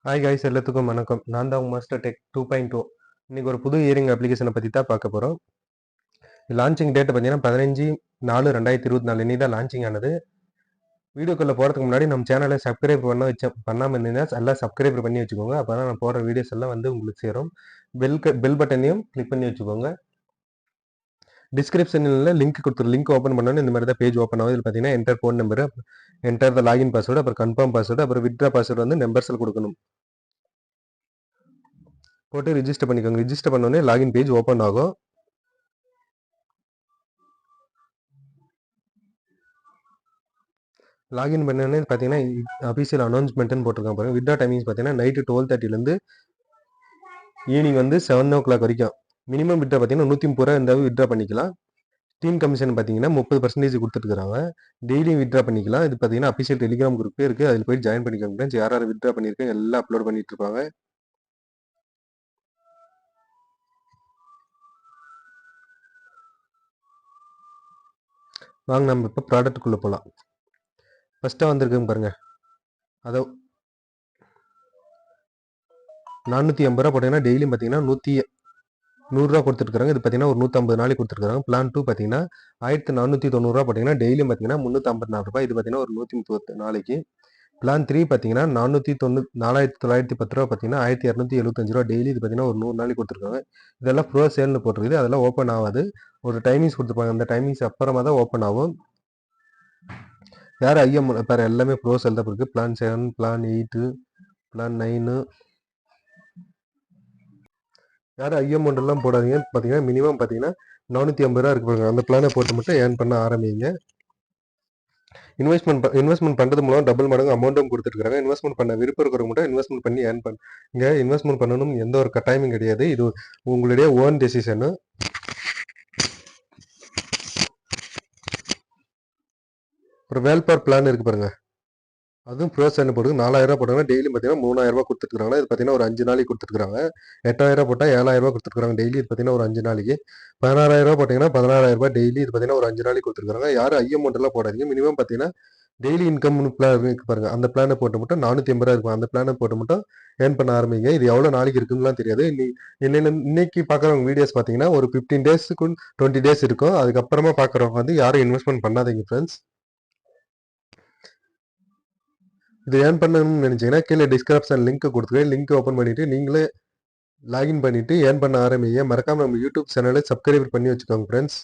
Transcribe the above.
Hi guys, எல்லாத்துக்கும் வணக்கம். நான் தான் உங்கள் மாஸ்டர் டெக் 2.0. இன்னைக்கு ஒரு புது இயரிங் அப்ளிகேஷனை பற்றி தான் பார்க்க போகிறோம். லான்ச்சிங் டேட்டை பார்த்தீங்கன்னா 15/4/2024 இன்னைக்கு தான் லான்ச்சிங் ஆனது. வீடியோக்குள்ளே போகிறதுக்கு முன்னாடி நம்ம சேனலை சப்ஸ்கிரைப் பண்ணாமல் இருந்தீங்கன்னா எல்லாம் சப்ஸ்கிரைப் பண்ணி வச்சுக்கோங்க. அப்போ தான் நான் போடுற வீடியோஸ் எல்லாம் வந்து உங்களுக்கு சேரும். பெல் பட்டனையும் கிளிக் பண்ணி வச்சுக்கோங்க. டிஸ்கிரிப்ஷனில் லிங்க் ஓப்பன் பண்ணோன்னு இந்த மாதிரி தான் பேஜ் ஓப்பன் ஆகுது. இதில் பார்த்தீங்கன்னா என்டர் ஃபோன் நம்பர், என்டர் த லாகின் பாஸ்வேர்டு, அப்புறம் கன்ஃபார்ம் பாஸ்வேர்டு, அப்புறம் வித்ட்ரா பாஸ்வேர்டு வந்து நம்பர்ஸில் கொடுக்கணும். போட்டு ரிஜிஸ்டர் பண்ணிக்கோங்க. ரிஜிஸ்டர் பண்ணோடனே லாகின் பேஜ் ஓப்பன் ஆகும். லாகின் பண்ணோடனே பார்த்தீங்கன்னா அஃபீஷியல் அனௌன்ஸ்மெண்ட்னு போட்டிருக்காங்க பாருங்க. வித்ட்ரா டைமிங்ஸ் பார்த்தீங்கன்னா நைட்டு 12:30லேருந்து ஈவினிங் வந்து 7 o'clock வரைக்கும். மினிமம் வித்ட்ரா பார்த்தீங்கன்னா 130 ரூபா இருந்தாலும் வித்ட்ரா பண்ணிக்கலாம். டீம் கமிஷன் பார்த்தீங்கன்னா 30% கொடுத்துருக்காங்க. டெய்லியும் வித்ட்ரா பண்ணிக்கலாம். இது பார்த்தீங்கன்னா அஃபீஷியல் டெலிகிராம் குரூப்பே இருக்குது. அதில் போய் ஜாயின் பண்ணிக்கோங்க ஃப்ரெண்ட்ஸ். யார் யார் வித்ட்ரா பண்ணியிருக்கேன் எல்லாம் அப்லோட் பண்ணிட்டு இருப்பாங்க. வாங்க நம்ம இப்போ ப்ராடக்ட்டுக்குள்ளே போகலாம். ஃபஸ்ட்டாக வந்திருக்குங்க பாருங்க. அதை 480 ரூபா போட்டிங்கன்னா டெய்லியும் பார்த்தீங்கன்னா 100 ரூபா கொடுத்துருக்காங்க. இது பார்த்தீங்கன்னா ஒரு 150 நாளைக்கு கொடுத்துருக்காங்க. பிளான் 2 பார்த்தீங்கன்னா 1490 ரூபா போட்டிங்கன்னா டெய்லியும் பார்த்தீங்கன்னா 354 ரூபாய். இது பார்த்தீங்கன்னா ஒரு 130 நாளைக்கு. பிளான் 3 பார்த்தீங்கன்னா 4910 ரூபா பார்த்தீங்கன்னா 1275 ரூபா டெய்லி. இது பார்த்தீங்கன்னா ஒரு 100 நாளைக்கு கொடுத்துருக்காங்க. இதெல்லாம் ப்ரோ சேல்னு போட்டிருக்குது. அதெல்லாம் ஓப்பன் ஆகாது. ஒரு டைமிங்ஸ் கொடுத்துருப்பாங்க. அந்த டைமிங்ஸ் அப்புறமா தான் ஓப்பன் ஆகும். யார் ஐஎம் பாரு எல்லாமே ப்ரோ சேல் தான் இருக்குது. பிளான் 7, பிளான் 8, பிளான் 9 யாரும் ஐஎம் எல்லாம் போடாதீங்க. பார்த்தீங்கன்னா மினிமம் பார்த்தீங்கன்னா 450 ரூபா இருக்கு பாருங்க. அந்த பிளானை போட்டு மட்டும் ஏர்ன் பண்ண ஆரம்பிங்க. இன்வெஸ்ட்மெண்ட் பண்ணுறது மூலம் டபுள் மடங்கு அமௌண்ட்டும் கொடுத்துருக்காங்க. இன்வெஸ்ட்மெண்ட் பண்ண விருப்பம் இருக்கிறவங்க மட்டும் இன்வெஸ்ட்மெண்ட் பண்ணி ஏர்ன் இங்கே இன்வெஸ்ட்மெண்ட் பண்ணணும் எந்த ஒரு கட்டாயமும் கிடையாது. இது உங்களுடைய ஓன் டெசிஷனு. அப்புறம் வேல்பார் பிளான் இருக்கு பாருங்க. அதுவும் ப்ரோஸ் என்ன போடுங்க. 4000 ரூபா போட்டாங்கன்னா டெய்லி பார்த்தீங்கன்னா 3000 ரூபா கொடுத்துருக்காங்க. இது பார்த்தீங்கன்னா ஒரு 5 நாளைக்கு கொடுத்துருக்காங்க. 8000 ரூபா போட்டால் 7000 ரூபா கொடுத்துருக்காங்க டெய்லி. இது பார்த்தீங்கன்னா ஒரு 5 நாளைக்கு. 16000 ரூபா போட்டிங்கன்னா 16000 ரூபாய் டெய்லி. இது பார்த்தீங்கன்னா ஒரு 5 நாளைக்கு கொடுத்துருக்காங்க. யாரும் ஐஎம் எல்லாம் போடாதீங்க. மினிமம் பார்த்தீங்கன்னா டெய்லி இன்கம் பிளான் இருக்கு பாருங்க. அந்த பிளானை போட்டு மட்டும் 480 ரூபா இருக்கும். அந்த பிளானை போட்டு மட்டும் ஏர்ன் பண்ண ஆரம்பிங்க. இது எவ்வளோ நாளைக்கு இருக்குன்னு தெரியாது. இன்னைக்கு பார்க்குறவங்க வீடியோஸ் பார்த்தீங்கன்னா ஒரு 15 டேஸுக்கு 20 டேஸ் இருக்கும். அதுக்கப்புறமா பார்க்குறவங்க வந்து யாரும் இன்வெஸ்ட்மெண்ட் பண்ணாதீங்க ஃப்ரெண்ட்ஸ். இது ஏர்ன் பண்ணணும்னு நினைச்சீங்கன்னா கீழே டிஸ்கிரிப்ஷன் லிங்க் கொடுத்துருக்கேன். லிங்க் ஓப்பன் பண்ணிட்டு நீங்களே லாகின் பண்ணிட்டு ஏர்ன் பண்ண ஆரம்பிங்க. மறக்காம நம்ம யூடியூப் சேனலை சப்ஸ்கிரைப் பண்ணி வச்சுக்கோங்க ஃப்ரெண்ட்ஸ்.